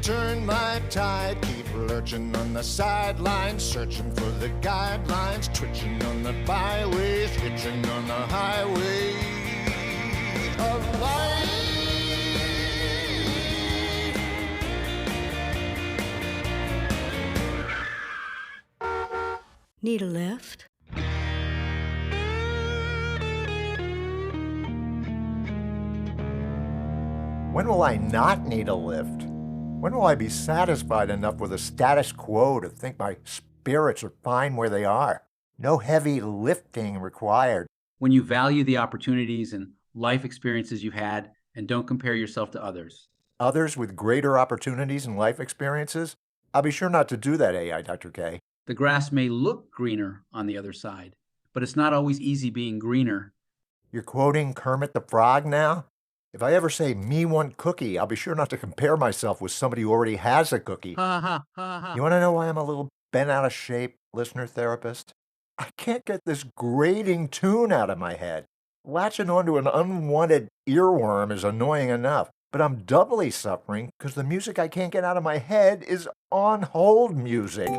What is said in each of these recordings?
turn my tide. Keep lurching on the sidelines, searching for the guidelines, twitching on the byways, hitching on the highway of life. Need a lift? When will I not need a lift? When will I be satisfied enough with the status quo to think my spirits are fine where they are? No heavy lifting required. When you value the opportunities and life experiences you've had and don't compare yourself to others. Others with greater opportunities and life experiences? I'll be sure not to do that, AI Dr. K. The grass may look greener on the other side, but it's not always easy being greener. You're quoting Kermit the Frog now? If I ever say, me want cookie, I'll be sure not to compare myself with somebody who already has a cookie. Ha ha ha ha. You want to know why I'm a little bent out of shape, listener therapist? I can't get this grating tune out of my head. Latching onto an unwanted earworm is annoying enough, but I'm doubly suffering because the music I can't get out of my head is on hold music.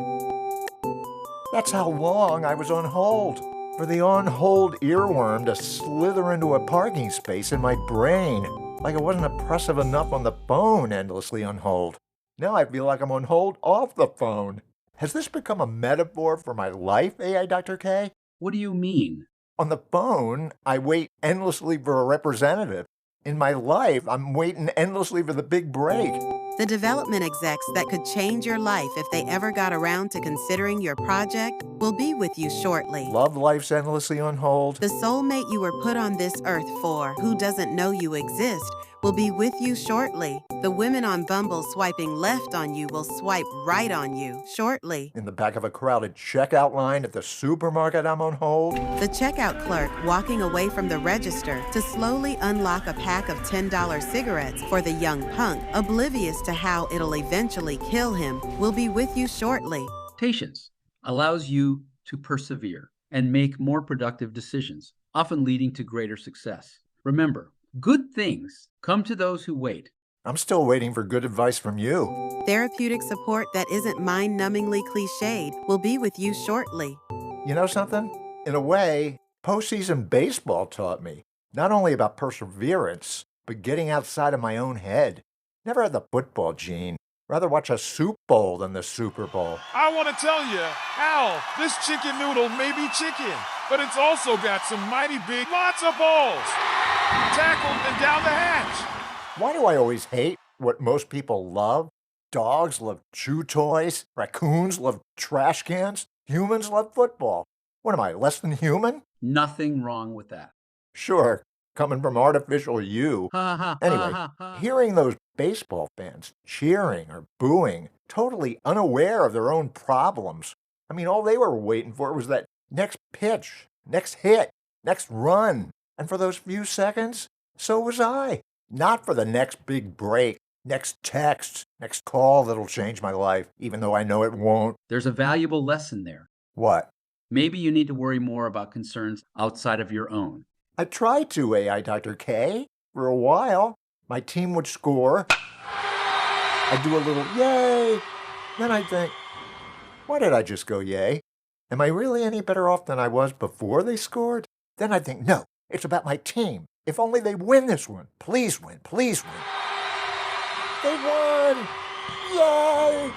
That's how long I was on hold. For the on-hold earworm to slither into a parking space in my brain, like it wasn't oppressive enough on the phone endlessly on hold. Now I feel like I'm on hold off the phone. Has this become a metaphor for my life, AI Dr. K? What do you mean? On the phone, I wait endlessly for a representative. In my life, I'm waiting endlessly for the big break. The development execs that could change your life if they ever got around to considering your project will be with you shortly. Love life's endlessly on hold. The soulmate you were put on this earth for, who doesn't know you exist, will be with you shortly. The women on Bumble swiping left on you will swipe right on you shortly. In the back of a crowded checkout line at the supermarket, I'm on hold. The checkout clerk walking away from the register to slowly unlock a pack of $10 cigarettes for the young punk, oblivious to how it'll eventually kill him, will be with you shortly. Patience allows you to persevere and make more productive decisions, often leading to greater success. Remember, good things come to those who wait. I'm still waiting for good advice from you. Therapeutic support that isn't mind-numbingly cliched will be with you shortly. You know something? In a way, postseason baseball taught me not only about perseverance, but getting outside of my own head. Never had the football gene. Rather watch a soup bowl than the Super Bowl. I want to tell you, Al, this chicken noodle may be chicken, but it's also got some mighty big, lots of balls. Tackled and down the hatch. Why do I always hate what most people love? Dogs love chew toys. Raccoons love trash cans. Humans love football. What am I, less than human? Nothing wrong with that. Sure, coming from artificial you. Anyway, hearing those baseball fans cheering or booing, totally unaware of their own problems. I mean, all they were waiting for was that next pitch, next hit, next run. And for those few seconds, so was I. Not for the next big break, next text, next call that'll change my life, even though I know it won't. There's a valuable lesson there. What? Maybe you need to worry more about concerns outside of your own. I tried to, AI Dr. K. For a while, my team would score. I'd do a little yay. Then I'd think, why did I just go yay? Am I really any better off than I was before they scored? Then I'd think, no, it's about my team. If only they win this one. Please win, please win. They won! Yay!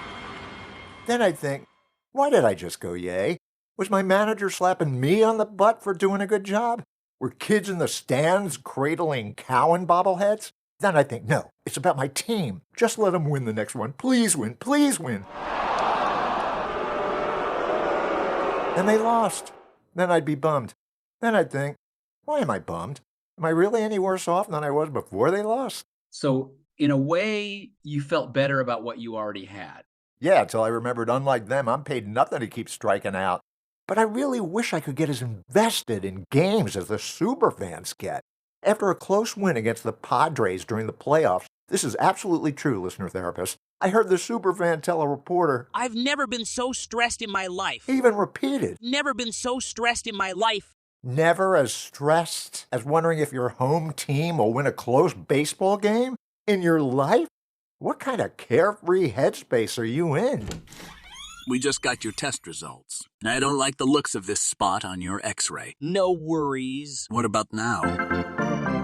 Then I'd think, why did I just go yay? Was my manager slapping me on the butt for doing a good job? Were kids in the stands cradling Cowan bobbleheads? Then I'd think, no, it's about my team. Just let them win the next one. Please win, please win. And they lost. Then I'd be bummed. Then I'd think, why am I bummed? Am I really any worse off than I was before they lost? So, in a way, you felt better about what you already had. Yeah, till I remembered, unlike them, I'm paid nothing to keep striking out. But I really wish I could get as invested in games as the superfans get. After a close win against the Padres during the playoffs, this is absolutely true, listener therapist, I heard the superfan tell a reporter, I've never been so stressed in my life. He even repeated, Never been so stressed in my life. Never as stressed as wondering if your home team will win a close baseball game in your life? What kind of carefree headspace are you in? We just got your test results. I don't like the looks of this spot on your x-ray. No worries. What about now?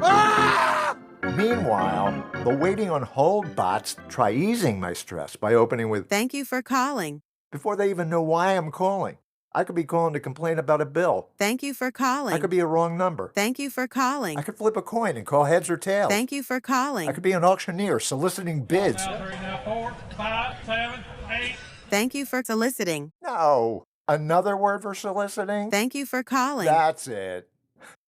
Ah! Meanwhile, the waiting on hold bots try easing my stress by opening with, Thank you for calling. before they even know why I'm calling. I could be calling to complain about a bill. Thank you for calling. I could be a wrong number. Thank you for calling. I could flip a coin and call heads or tails. Thank you for calling. I could be an auctioneer soliciting bids. Now 3, now 4, 5, 7, 8. Thank you for soliciting. No. Another word for soliciting? Thank you for calling. That's it.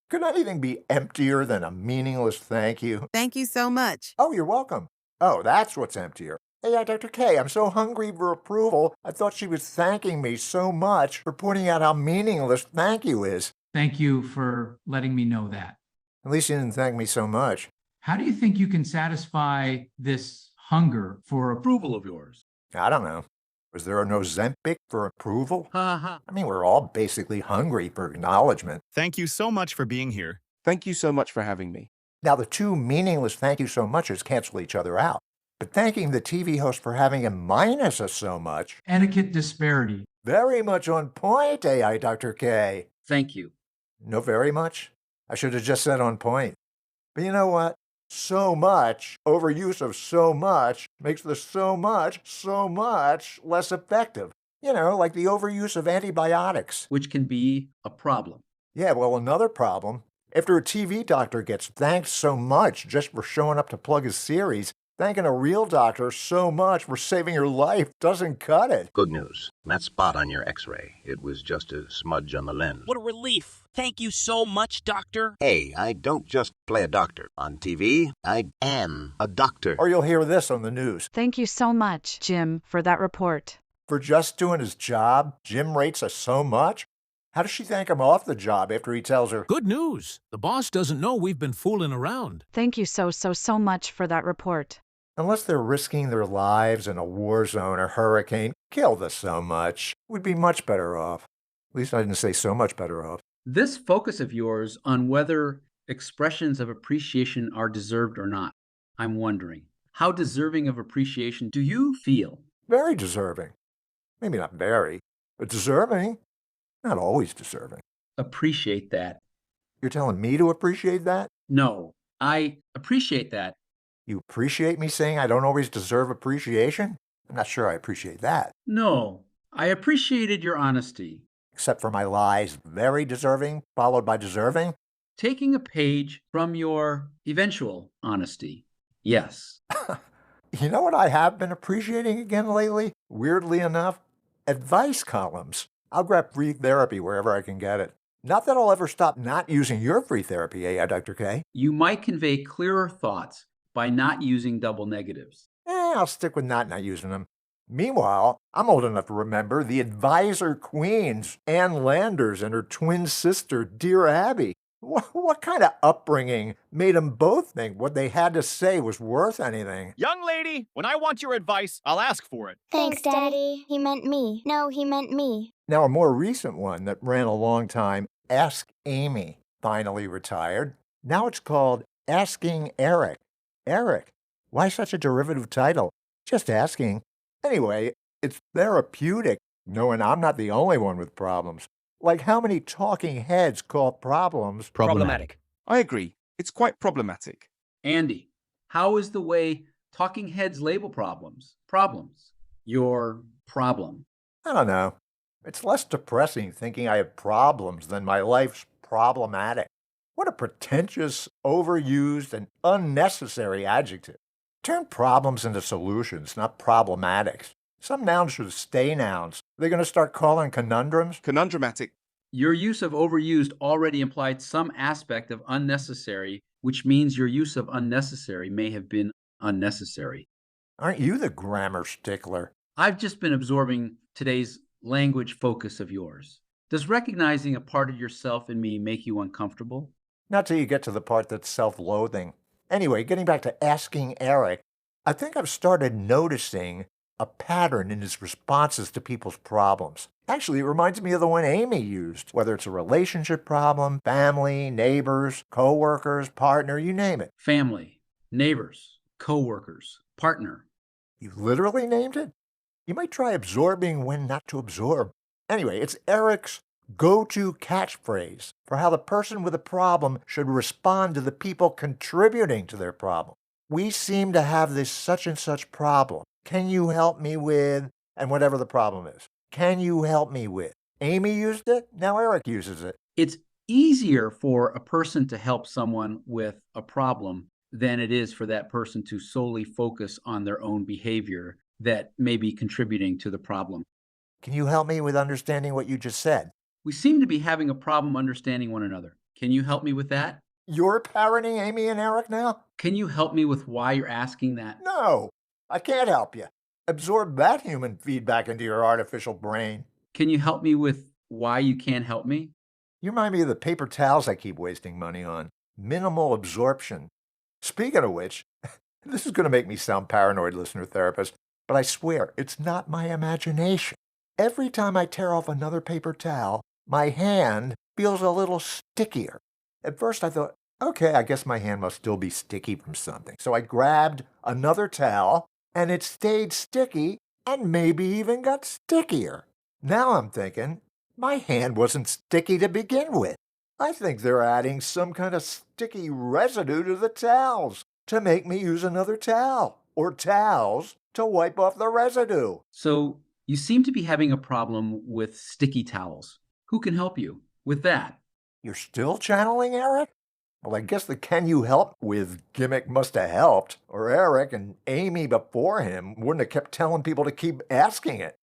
Could anything be emptier than a meaningless thank you? Thank you so much. Oh, you're welcome. Oh, that's what's emptier. Hey, Dr. K, I'm so hungry for approval. I thought she was thanking me so much for pointing out how meaningless thank you is. Thank you for letting me know that. At least you didn't thank me so much. How do you think you can satisfy this hunger for Approval of yours. I don't know. Was there no Ozempic for approval? Ha ha. I mean, we're all basically hungry for acknowledgement. Thank you so much for being here. Thank you so much for having me. Now, the two meaningless thank you so muches cancel each other out. But thanking the TV host for having him minus us so much, etiquette disparity? very much on point, AI Dr. K. Thank you. No, very much? I should have just said on point. But you know what? So much, overuse of so much, makes the so much less effective. You know, like the overuse of antibiotics. Which can be a problem. Yeah, well, another problem. After a TV doctor gets thanked so much just for showing up to plug his series, thanking a real doctor so much for saving your life doesn't cut it. Good news. That spot on your x-ray, it was just a smudge on the lens. What a relief. Thank you so much, doctor. Hey, I don't just play a doctor. On TV, I am a doctor. Or you'll hear this on the news. Thank you so much, Jim, for that report. For just doing his job, Jim rates us so much? How does she thank him off the job after he tells her, Good news. The boss doesn't know we've been fooling around. Thank you so much for that report. unless they're risking their lives in a war zone or hurricane, killed us so much, we'd be much better off. At least I didn't say so much better off. This focus of yours on whether expressions of appreciation are deserved or not, I'm wondering, how deserving of appreciation do you feel? Very deserving. Maybe not very, but deserving. Not always deserving. Appreciate that. You're telling me to appreciate that? No, I appreciate that. You appreciate me saying I don't always deserve appreciation? I'm not sure I appreciate that. No, I appreciated your honesty. Except for my lies, very deserving, followed by deserving? Taking a page from your eventual honesty. Yes. You know what I have been appreciating again lately? Weirdly enough, advice columns. I'll grab free therapy wherever I can get it. Not that I'll ever stop not using your free therapy, Dr. K. You might convey clearer thoughts by not using double negatives. I'll stick with not using them. Meanwhile, I'm old enough to remember the advisor queens, Ann Landers and her twin sister, Dear Abby. What kind of upbringing made them both think what they had to say was worth anything? Young lady, when I want your advice, I'll ask for it. Thanks, Daddy. He meant me. No, he meant me. Now, a more recent one that ran a long time, Ask Amy, finally retired. Now it's called Asking Eric. Eric, why such a derivative title? Just asking. Anyway, it's therapeutic, knowing I'm not the only one with problems. Like how many talking heads call problems problematic. I agree. It's quite problematic. Andy, how is the way talking heads label problems your problem? I don't know. It's less depressing thinking I have problems than my life's problematic. What a pretentious, overused, and unnecessary adjective. Turn problems into solutions, not problematics. Some nouns should stay nouns. They're going to start calling conundrums? Conundromatic. Your use of overused already implied some aspect of unnecessary, which means your use of unnecessary may have been unnecessary. Aren't you the grammar stickler? I've just been absorbing today's language focus of yours. Does recognizing a part of yourself in me make you uncomfortable? Not till you get to the part that's self-loathing. Anyway, getting back to Asking Eric, I think I've started noticing a pattern in his responses to people's problems. Actually, it reminds me of the one Amy used, whether it's a relationship problem, family, neighbors, co-workers, partner, you name it. Family, neighbors, co-workers, partner. You literally named it? You might try absorbing when not to absorb. Anyway, it's Eric's go-to catchphrase for how the person with a problem should respond to the people contributing to their problem. We seem to have this such and such problem. Can you help me with, and whatever the problem is. Can you help me with? Amy used it, now Eric uses it. It's easier for a person to help someone with a problem than it is for that person to solely focus on their own behavior that may be contributing to the problem. Can you help me with understanding what you just said? We seem to be having a problem understanding one another. Can you help me with that? You're parroting Amy and Eric now? Can you help me with why you're asking that? No, I can't help you. Absorb that human feedback into your artificial brain. Can you help me with why you can't help me? You remind me of the paper towels I keep wasting money on. Minimal absorption. Speaking of which, this is going to make me sound paranoid, listener therapist, but I swear it's not my imagination. Every time I tear off another paper towel, my hand feels a little stickier. At first I thought, okay, I guess my hand must still be sticky from something. So I grabbed another towel, and it stayed sticky and maybe even got stickier. Now I'm thinking, my hand wasn't sticky to begin with. I think they're adding some kind of sticky residue to the towels to make me use another towel or towels to wipe off the residue. So you seem to be having a problem with sticky towels. Who can help you with that? You're still channeling Eric? Well, I guess the can you help with gimmick must have helped, or Eric and Amy before him wouldn't have kept telling people to keep asking it.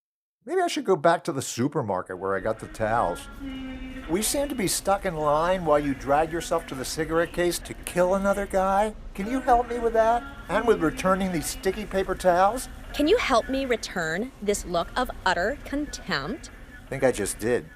Maybe I should go back to the supermarket where I got the towels. We seem to be stuck in line while you drag yourself to the cigarette case to kill another guy. Can you help me with that? And with returning these sticky paper towels? Can you help me return this look of utter contempt? I think I just did.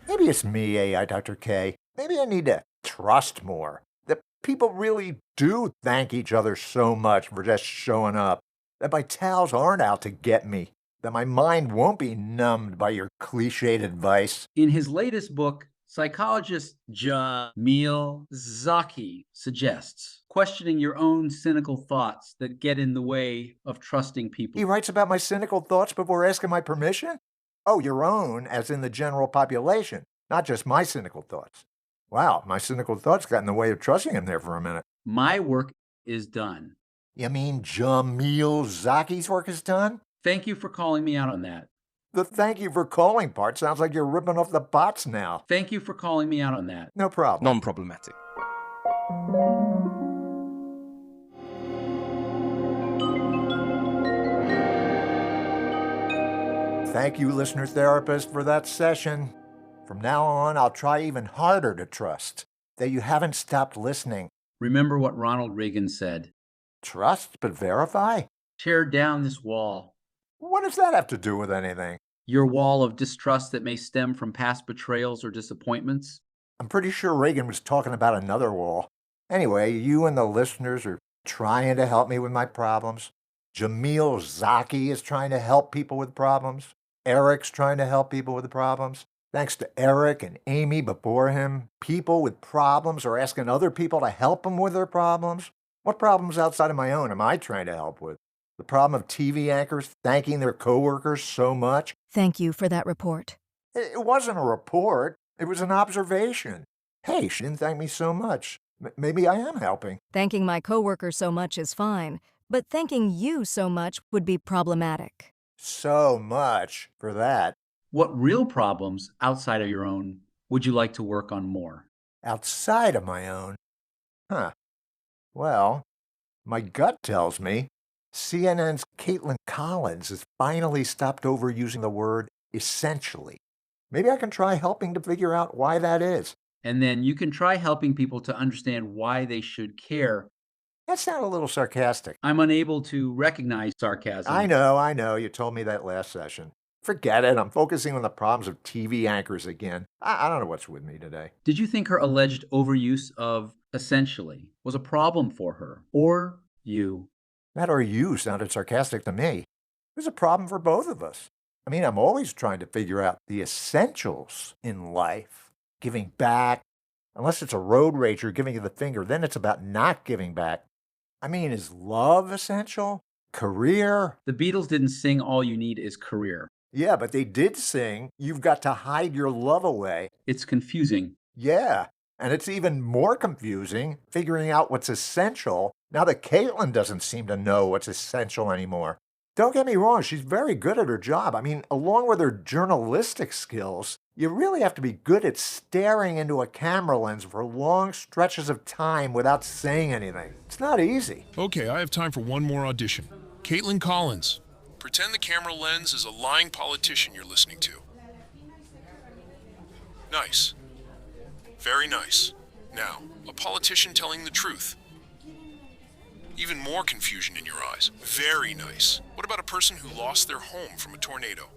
Maybe it's me, AI Dr. K. Maybe I need to trust more. That people really do thank each other so much for just showing up. That my towels aren't out to get me. That my mind won't be numbed by your cliched advice. In his latest book, psychologist Jamil Zaki suggests questioning your own cynical thoughts that get in the way of trusting people. He writes about my cynical thoughts before asking my permission? Oh, your own, as in the general population, not just my cynical thoughts. Wow, my cynical thoughts got in the way of trusting him there for a minute. My work is done. You mean Jamil Zaki's work is done? Thank you for calling me out on that. The thank you for calling part sounds like you're ripping off the bots now. Thank you for calling me out on that. No problem. Non-problematic. Thank you, listener therapist, for that session. From now on, I'll try even harder to trust that you haven't stopped listening. Remember what Ronald Reagan said. Trust but verify? Tear down this wall. What does that have to do with anything? Your wall of distrust that may stem from past betrayals or disappointments? I'm pretty sure Reagan was talking about another wall. Anyway, you and the listeners are trying to help me with my problems. Jamil Zaki is trying to help people with problems. Eric's trying to help people with problems. Thanks to Eric and Amy before him, people with problems are asking other people to help them with their problems. What problems outside of my own am I trying to help with? The problem of TV anchors thanking their coworkers so much? Thank you for that report. It wasn't a report. It was an observation. Hey, she didn't thank me so much. Maybe I am helping. Thanking my coworker so much is fine, but thanking you so much would be problematic. So much for that. What real problems outside of your own would you like to work on more? Outside of my own? Huh. Well, my gut tells me CNN's Caitlin Collins has finally stopped overusing the word essentially. Maybe I can try helping to figure out why that is. And then you can try helping people to understand why they should care. That sounded a little sarcastic. I'm unable to recognize sarcasm. I know. You told me that last session. Forget it. I'm focusing on the problems of TV anchors again. I don't know what's with me today. Did you think her alleged overuse of essentially was a problem for her or you? That or you sounded sarcastic to me. It was a problem for both of us. I mean, I'm always trying to figure out the essentials in life. Giving back. Unless it's a road rager giving you the finger, then it's about not giving back. I mean, is love essential? career. The Beatles didn't sing All You Need Is Career. Yeah, but they did sing You've Got to Hide Your Love Away. It's confusing. Yeah, and it's even more confusing figuring out what's essential now that Caitlin doesn't seem to know what's essential anymore. Don't get me wrong, she's very good at her job. I mean, along with her journalistic skills, you really have to be good at staring into a camera lens for long stretches of time without saying anything. It's not easy. Okay, I have time for one more audition. Caitlin Collins. Pretend the camera lens is a lying politician you're listening to. Nice. Very nice. Now, a politician telling the truth. Even more confusion in your eyes. Very nice. What about a person who lost their home from a tornado?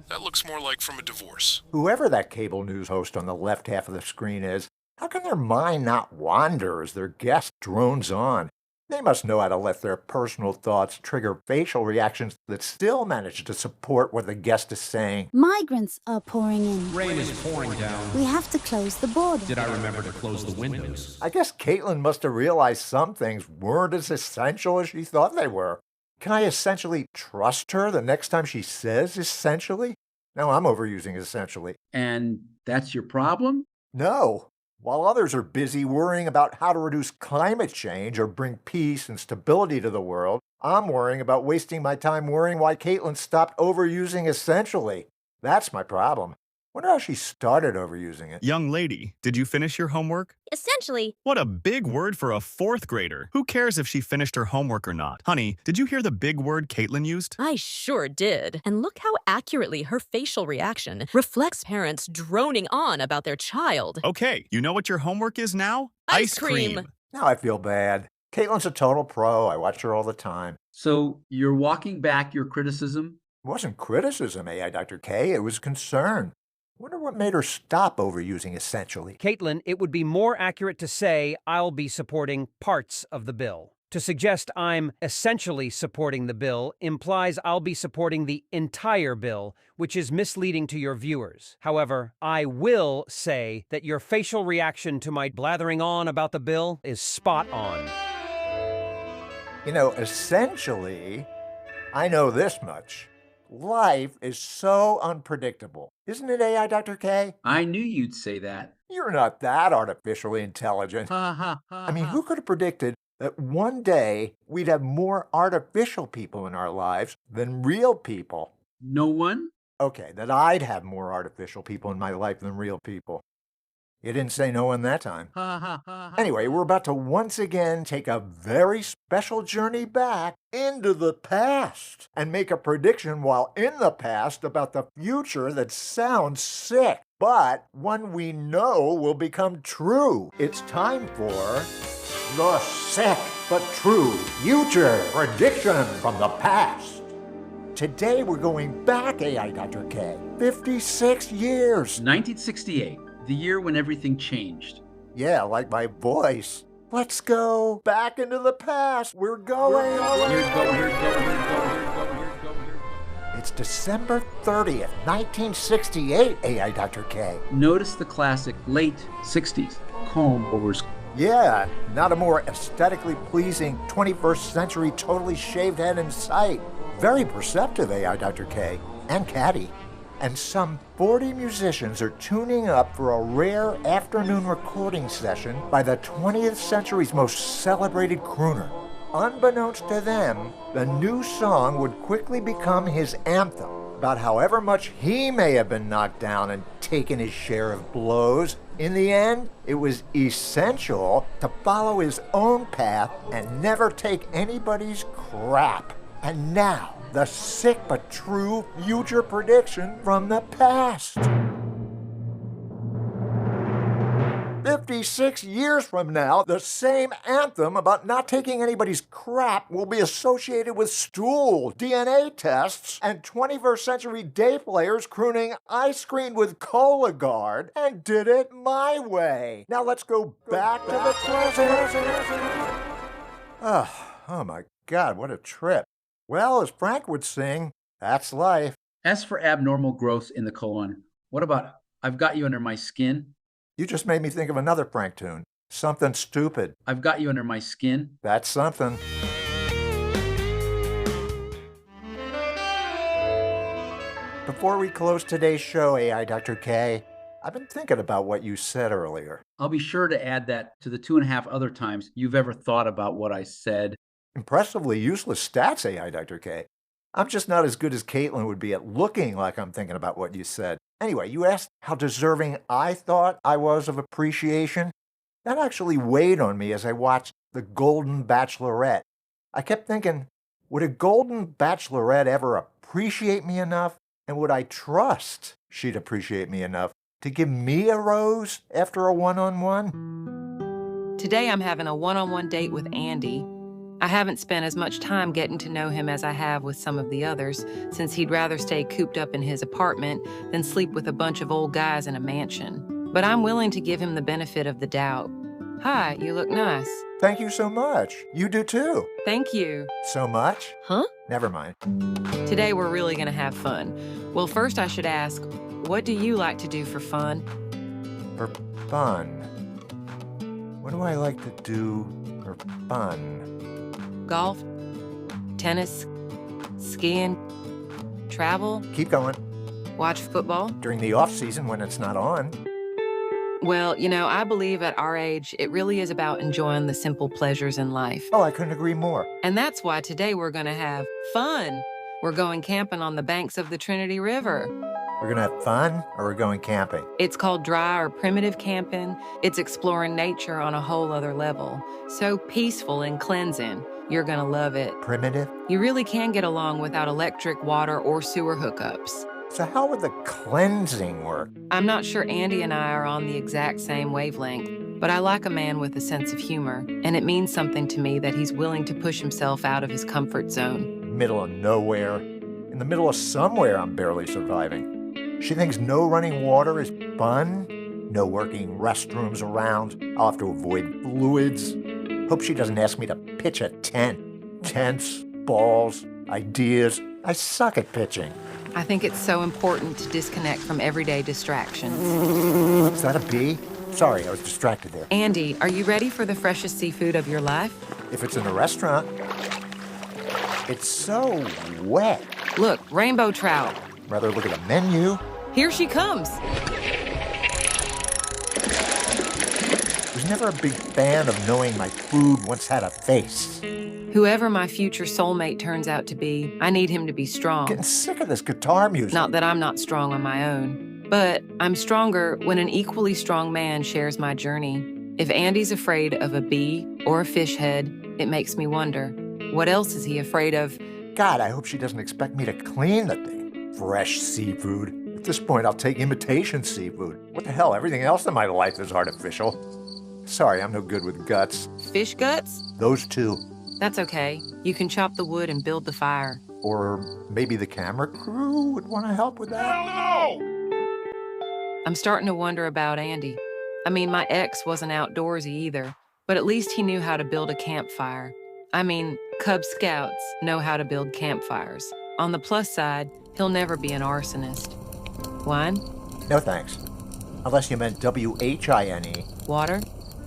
That looks more like from a divorce. Whoever that cable news host on the left half of the screen is, how can their mind not wander as their guest drones on? They must know how to let their personal thoughts trigger facial reactions that still manage to support what the guest is saying. Migrants are pouring in. Rain is pouring down. We have to close the border. Did I remember to close the windows? I guess Caitlin must have realized some things weren't as essential as she thought they were. Can I essentially trust her the next time she says essentially? No, I'm overusing essentially. And that's your problem? No. While others are busy worrying about how to reduce climate change or bring peace and stability to the world, I'm worrying about wasting my time worrying why Caitlin stopped overusing essentially. That's my problem. Wonder how she started overusing it. Young lady, did you finish your homework? Essentially. What a big word for a fourth grader. Who cares if she finished her homework or not? Honey, did you hear the big word Caitlin used? I sure did. And look how accurately her facial reaction reflects parents droning on about their child. Okay, you know what your homework is now? Ice cream. Now I feel bad. Caitlin's a total pro. I watch her all the time. So you're walking back your criticism? It wasn't criticism, AI Dr. K. It was concern. Wonder what made her stop overusing essentially. Caitlin, it would be more accurate to say I'll be supporting parts of the bill. To suggest I'm essentially supporting the bill implies I'll be supporting the entire bill, which is misleading to your viewers. However, I will say that your facial reaction to my blathering on about the bill is spot on. You know, essentially, I know this much. Life is so unpredictable. Isn't it, AI Dr. K? I knew you'd say that. You're not that artificially intelligent. I mean, who could have predicted that one day we'd have more artificial people in our lives than real people? No one? Okay, that I'd have more artificial people in my life than real people. You didn't say no one that time. Anyway, we're about to once again take a very special journey back into the past and make a prediction while in the past about the future that sounds sick, but one we know will become true. It's time for the sick but true future prediction from the past. Today we're going back, AI Dr. K, 56 years. 1968. The year when everything changed. Yeah, like my voice. Let's go back into the past. We're going. It's December 30th, 1968, AI Dr. K. Notice the classic late 60s comb overs. Yeah, not a more aesthetically pleasing 21st century totally shaved head in sight. Very perceptive, AI Dr. K. And catty. And some 40 musicians are tuning up for a rare afternoon recording session by the 20th century's most celebrated crooner. Unbeknownst to them, the new song would quickly become his anthem, about however much he may have been knocked down and taken his share of blows. In the end, it was essential to follow his own path and never take anybody's crap. And now, the sick but true future prediction from the past. 56 years from now, the same anthem about not taking anybody's crap will be associated with stool, DNA tests, and 21st century day players crooning "I screened with Cologuard and did it my way." Now let's go back to the present. Oh my God, what a trip. Well, as Frank would sing, that's life. As for abnormal growths in the colon, what about I've Got You Under My Skin? You just made me think of another Frank tune. Something stupid. I've Got You Under My Skin. That's something. before we close today's show, AI Dr. K, I've been thinking about what you said earlier. I'll be sure to add that to the 2.5 other times you've ever thought about what I said. Impressively useless stats, AI Dr. K. I'm just not as good as Caitlin would be at looking like I'm thinking about what you said. Anyway, you asked how deserving I thought I was of appreciation. That actually weighed on me as I watched The Golden Bachelorette. I kept thinking, would a Golden Bachelorette ever appreciate me enough? And would I trust she'd appreciate me enough to give me a rose after a one-on-one? Today I'm having a one-on-one date with Andy. I haven't spent as much time getting to know him as I have with some of the others, since he'd rather stay cooped up in his apartment than sleep with a bunch of old guys in a mansion. But I'm willing to give him the benefit of the doubt. Hi, you look nice. Thank you so much. You do too. Thank you. So much? Huh? Never mind. Today we're really gonna have fun. Well, first I should ask, what do you like to do for fun? For fun? What do I like to do for fun? Golf? Tennis? Skiing? Travel? Keep going. Watch football? During the off-season when it's not on. Well, you know, I believe at our age, it really is about enjoying the simple pleasures in life. Oh, I couldn't agree more. And that's why today we're going to have fun. We're going camping on the banks of the Trinity River. We're going to have fun, or we're going camping? It's called dry or primitive camping. It's exploring nature on a whole other level. So peaceful and cleansing. You're going to love it. Primitive? You really can get along without electric, water, or sewer hookups. So how would the cleansing work? I'm not sure Andy and I are on the exact same wavelength, but I like a man with a sense of humor, and it means something to me that he's willing to push himself out of his comfort zone. Middle of nowhere. In the middle of somewhere, I'm barely surviving. She thinks no running water is fun? No working restrooms around. I'll have to avoid fluids. Hope she doesn't ask me to pitch a tent. Tents, balls, ideas. I suck at pitching. I think it's so important to disconnect from everyday distractions. Is that a bee? Sorry, I was distracted there. Andy, are you ready for the freshest seafood of your life? If it's in a restaurant. It's so wet. Look, rainbow trout. Rather look at the menu. Here she comes. I was never a big fan of knowing my food once had a face. Whoever my future soulmate turns out to be, I need him to be strong. Getting sick of this guitar music. Not that I'm not strong on my own, but I'm stronger when an equally strong man shares my journey. If Andy's afraid of a bee or a fish head, it makes me wonder, what else is he afraid of? God, I hope she doesn't expect me to clean the thing. Fresh seafood. At this point, I'll take imitation seafood. What the hell, everything else in my life is artificial. Sorry, I'm no good with guts. Fish guts? Those two. That's okay. You can chop the wood and build the fire. Or maybe the camera crew would want to help with that? Hell no! I'm starting to wonder about Andy. I mean, my ex wasn't outdoorsy either, but at least he knew how to build a campfire. I mean, Cub Scouts know how to build campfires. On the plus side, he'll never be an arsonist. Wine? No thanks. Unless you meant W-H-I-N-E. Water?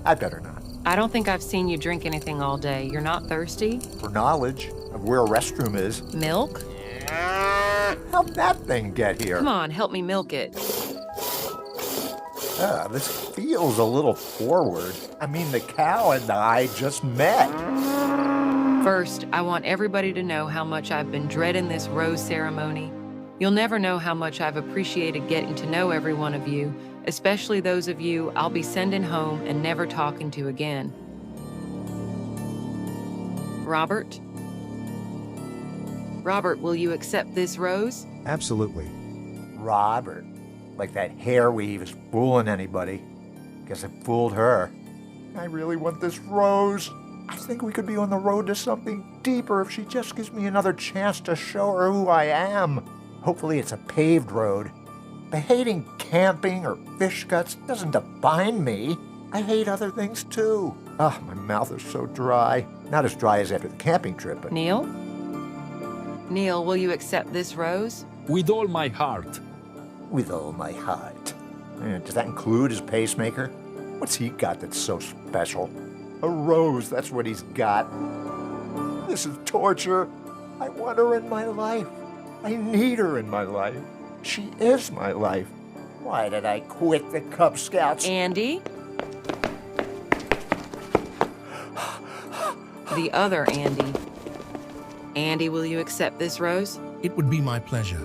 I'd better not. I don't think I've seen you drink anything all day. You're not thirsty? For knowledge of where a restroom is. Milk? How'd that thing get here? Come on, help me milk it. This feels a little forward. I mean, the cow and I just met. First, I want everybody to know how much I've been dreading this rose ceremony. You'll never know how much I've appreciated getting to know every one of you, especially those of you I'll be sending home and never talking to again. Robert? Robert, will you accept this rose? Absolutely. Robert. Like that hair weave is fooling anybody. Guess it fooled her. I really want this rose. I think we could be on the road to something deeper if she just gives me another chance to show her who I am. Hopefully it's a paved road. But hating camping or fish guts doesn't define me. I hate other things too. Ah, my mouth is so dry. Not as dry as after the camping trip, but... Neil? Neil, will you accept this rose? With all my heart. With all my heart. Does that include his pacemaker? What's he got that's so special? A rose, that's what he's got. This is torture. I want her in my life. I need her in my life. She is my life. Why did I quit the Cub Scouts? Andy? The other Andy. Andy, will you accept this rose? It would be my pleasure.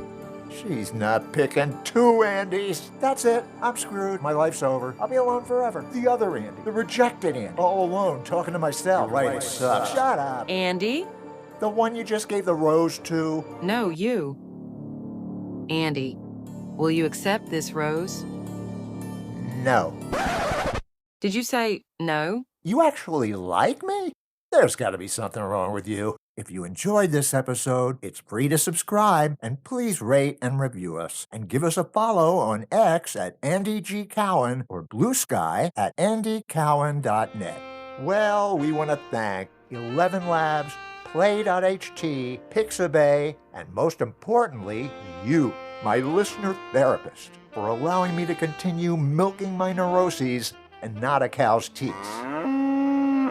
She's not picking two Andys. That's it. I'm screwed. My life's over. I'll be alone forever. The other Andy. The rejected Andy. All alone, talking to myself. You're right, it sucks. Shut up. Andy? The one you just gave the rose to? No, you. Andy, will you accept this rose? No. Did you say no? You actually like me? There's got to be something wrong with you. If you enjoyed this episode, it's free to subscribe, and please rate and review us. And give us a follow on X at Andy G. Cowan or Blue Sky at andycowan.net. Well, we want to thank 11 Labs, Play.ht, Pixabay, and most importantly, you, my listener therapist, for allowing me to continue milking my neuroses and not a cow's teeth.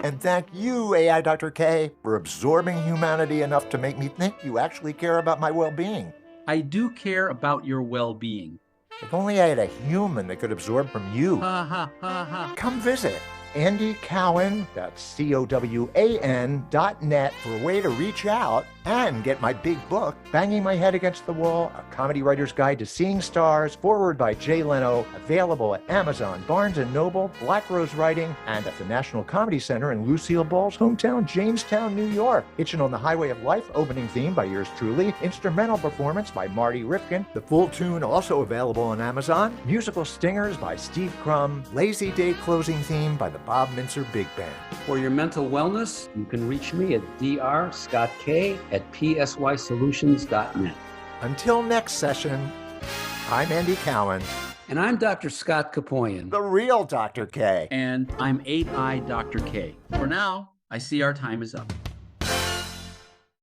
And thank you, AI Dr. K, for absorbing humanity enough to make me think you actually care about my well-being. I do care about your well-being. If only I had a human that could absorb from you. Ha ha ha ha. Come visit andycowan.net for a way to reach out and get my big book, Banging My Head Against the Wall, A Comedy Writer's Guide to Seeing Stars, forward by Jay Leno, available at Amazon, Barnes & Noble, Black Rose Writing, and at the National Comedy Center in Lucille Ball's hometown, Jamestown, New York. Hitchin' on the Highway of Life, opening theme by yours truly, instrumental performance by Marty Rifkin, the full tune also available on Amazon, musical stingers by Steve Crum, Lazy Day closing theme by the Bob Mincer Big Band. For your mental wellness, you can reach me at drscottkay@psysolutions.net. Until next session, I'm Andy Cowan. And I'm Dr. Scott Kapoyan. The real Dr. K. And I'm 8i Dr. K. For now, I see our time is up.